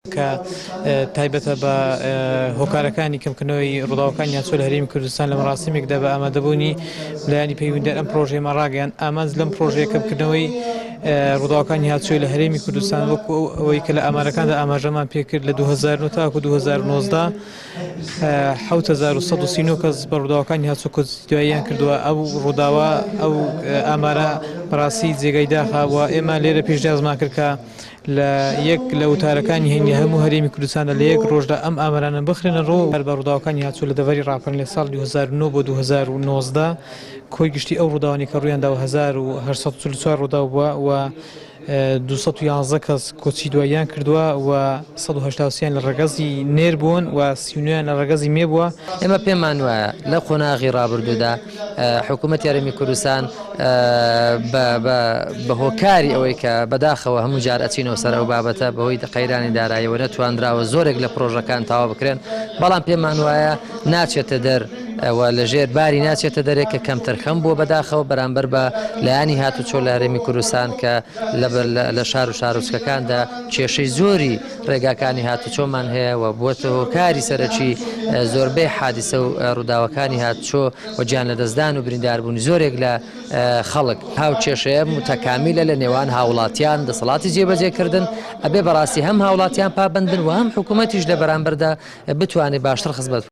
کە تایبەتە بە هۆکارەکانی کەمکردنەوەی ڕووداوەکانی هاتوچۆ لە هەرێمی کوردستان لە مەراسیمێکدا بە ئامادەبوونی لایەنی پەیوەندیدار ئەم پرۆژەیەمە ڕاگەیاند ئامانج لەم پرۆژەیە کەمکردنەوەی ڕووداوەکانی هاتوچۆ لە هەرێمی کوردستان وەکو ئەوەی کە لە ئامارەکاندا ئاماژەمان پێکرد لە 2009 تاکو 2019 7139 کەس بە ڕووداوەکانی هاتوچۆ کۆچیدواییان کردووە. ئەو ڕووداوە ئەو ئامارە بەڕاستی جێگەی داخاوە. ئێمە لێرە پێشنیازمان کرد کە لە یەک لە وتارەکانی هەنگی هەموو هەرێمی کوردستانە لە یەک ڕۆژدا ئەم ئامارانە بخرێنە ڕۆ بە ڕووداوەکانی هاتوچۆ لە دەڤەری ڕاپەڕین لە ساڵی 2009 بۆ 2019 کۆی گشتی ئەو ڕووداوانی کە ڕوویاندا و 1844 ڕووداو بووە و 211 کەس کۆچی دواییان کردووە و 180 لە ڕەگەزی نێر بوون و 39 لە ڕەگەزی مێ بووە. ئێمە پێمان وایە لە قۆناغی ڕابردوودا حکوومەتی هەرێمی کوردستان بە هۆکاری ئەوەی کە بەداخەوە هەموو جار ئەچینەوە سەر ئەو بابەتە بەهۆی قەیرانی داراییەوە نەتوانراوە زۆرێک لە پرۆژەکان تەواو بکرێن، بەڵام پێمان وایە ناچێتە دەر و لەژێر باری ناچێتە دەرێک کە کەمتر خەم بووە بەداخەوە بەرامبەر بە لایەنی هاتوچۆ لە هەرێمی کوردستان کە لە شار و شارۆچکەکاندا کێشەی زۆری ڕێگاکانی هاتوچۆمان هەیە و بووەتە هۆکاری سەرەکی زۆربەی حادیسە و ڕووداوەکانی هاتوچۆ و گیان لەدەستدان و برینداربوونی زۆرێک لە خەڵک هاوکێشەیە متەکامیلە لە نێوان هاوڵاتیان دەسەڵاتی جێبەجێکردن ئەبێ بەڕاستی هەم هاوڵاتیان پابندن و هەم حکوومەتیش لە بەرامبەردا بتوانێت باشتر خزمەت